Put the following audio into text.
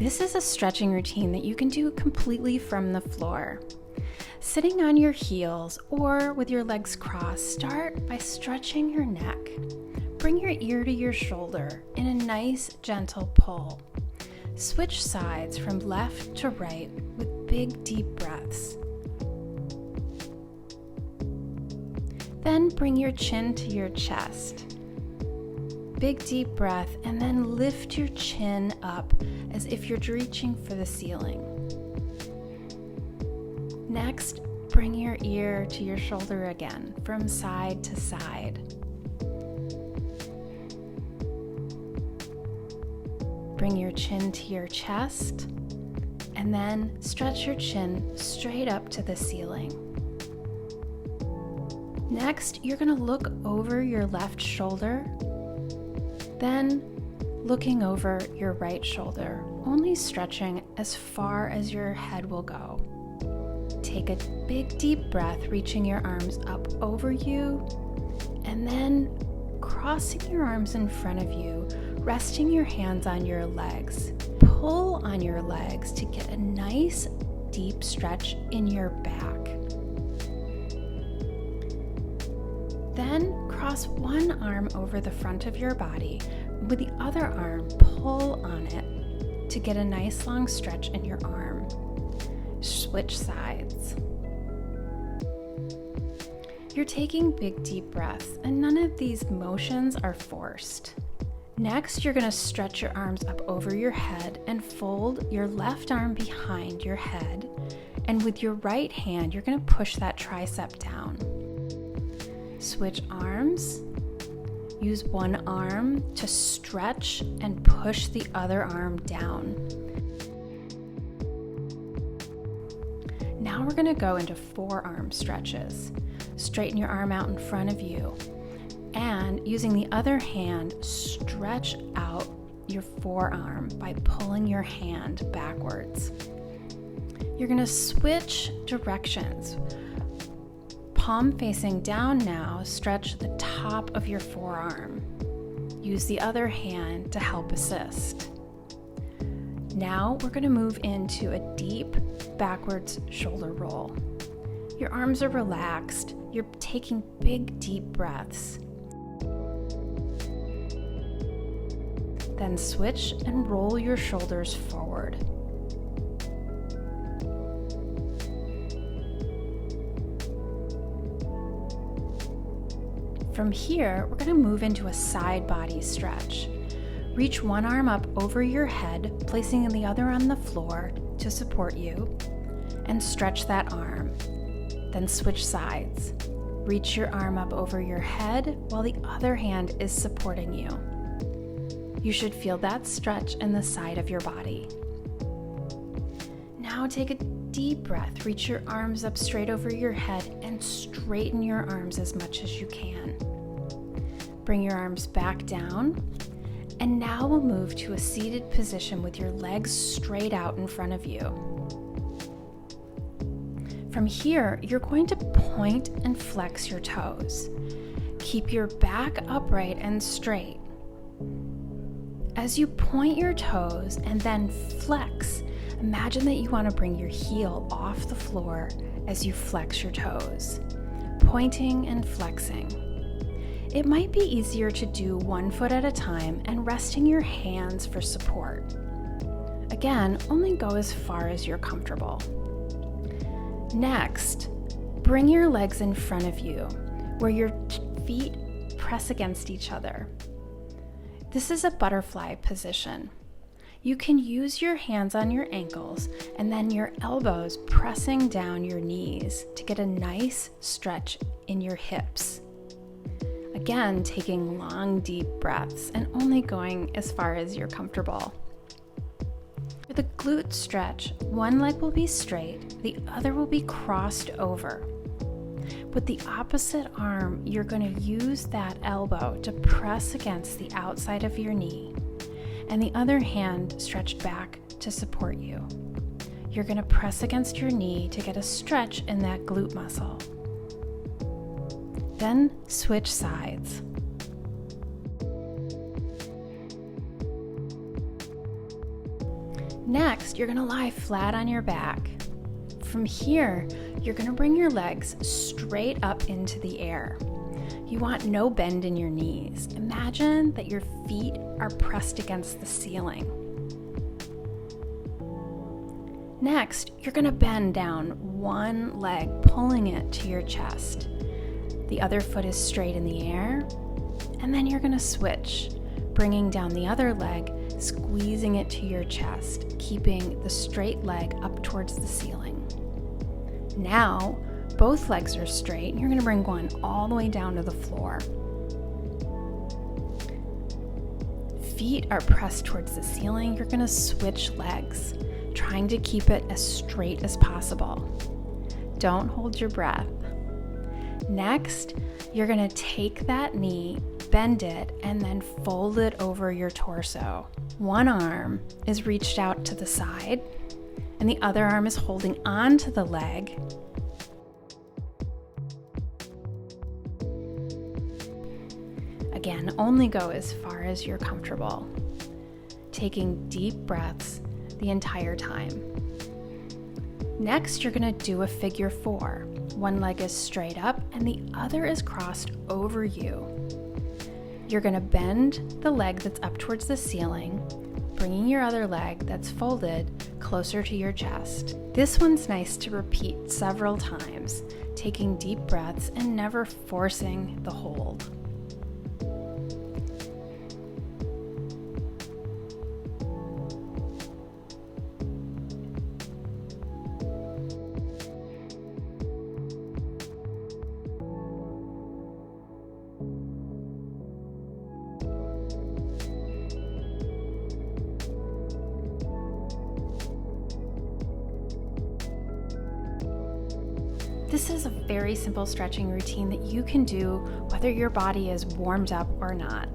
This is a stretching routine that you can do completely from the floor. Sitting on your heels or with your legs crossed, start by stretching your neck. Bring your ear to your shoulder in a nice, gentle pull. Switch sides from left to right with big, deep breaths. Then bring your chin to your chest. Big, deep breath, and then lift your chin up as if you're reaching for the ceiling. Next, bring your ear to your shoulder again, from side to side. Bring your chin to your chest, and then stretch your chin straight up to the ceiling. Next, you're going to look over your left shoulder, then looking over your right shoulder, only stretching as far as your head will go. Take a big deep breath, reaching your arms up over you, and then crossing your arms in front of you, resting your hands on your legs. Pull on your legs to get a nice deep stretch in your back. Then cross one arm over the front of your body. With the other arm, pull on it to get a nice long stretch in your arm. Switch sides. You're taking big deep breaths, and none of these motions are forced. Next, you're going to stretch your arms up over your head and fold your left arm behind your head. And with your right hand, you're going to push that tricep down. Switch arms. Use one arm to stretch and push the other arm down. Now we're going to go into forearm stretches. Straighten your arm out in front of you, and using the other hand, stretch out your forearm by pulling your hand backwards. You're going to switch directions. Palm facing down now, stretch the top of your forearm. Use the other hand to help assist. Now we're going to move into a deep backwards shoulder roll. Your arms are relaxed. You're taking big, deep breaths. Then switch and roll your shoulders forward. From here, we're going to move into a side body stretch. Reach one arm up over your head, placing the other on the floor to support you, and stretch that arm. Then switch sides. Reach your arm up over your head while the other hand is supporting you. You should feel that stretch in the side of your body. Now take a deep breath. Reach your arms up straight over your head and straighten your arms as much as you can. Bring your arms back down. And now we'll move to a seated position with your legs straight out in front of you. From here, you're going to point and flex your toes. Keep your back upright and straight. As you point your toes and then flex, imagine that you want to bring your heel off the floor as you flex your toes, pointing and flexing. It might be easier to do one foot at a time and resting your hands for support. Again, only go as far as you're comfortable. Next, bring your legs in front of you, where your feet press against each other. This is a butterfly position. You can use your hands on your ankles and then your elbows pressing down your knees to get a nice stretch in your hips. Again, taking long, deep breaths and only going as far as you're comfortable. For the glute stretch, one leg will be straight, the other will be crossed over. With the opposite arm, you're going to use that elbow to press against the outside of your knee, and the other hand stretched back to support you. You're going to press against your knee to get a stretch in that glute muscle. Then switch sides. Next, you're gonna lie flat on your back. From here, you're gonna bring your legs straight up into the air. You want no bend in your knees. Imagine that your feet are pressed against the ceiling. Next, you're gonna bend down one leg, pulling it to your chest. The other foot is straight in the air, and then you're gonna switch, bringing down the other leg, squeezing it to your chest, keeping the straight leg up towards the ceiling. Now, both legs are straight, and you're gonna bring one all the way down to the floor. Feet are pressed towards the ceiling. You're gonna switch legs, trying to keep it as straight as possible. Don't hold your breath. Next, you're gonna take that knee, bend it, and then fold it over your torso. One arm is reached out to the side, and the other arm is holding onto the leg. Again, only go as far as you're comfortable, taking deep breaths the entire time. Next, you're gonna do a figure 4. One leg is straight up and the other is crossed over you. You're gonna bend the leg that's up towards the ceiling, bringing your other leg that's folded closer to your chest. This one's nice to repeat several times, taking deep breaths and never forcing the hold. This is a very simple stretching routine that you can do whether your body is warmed up or not.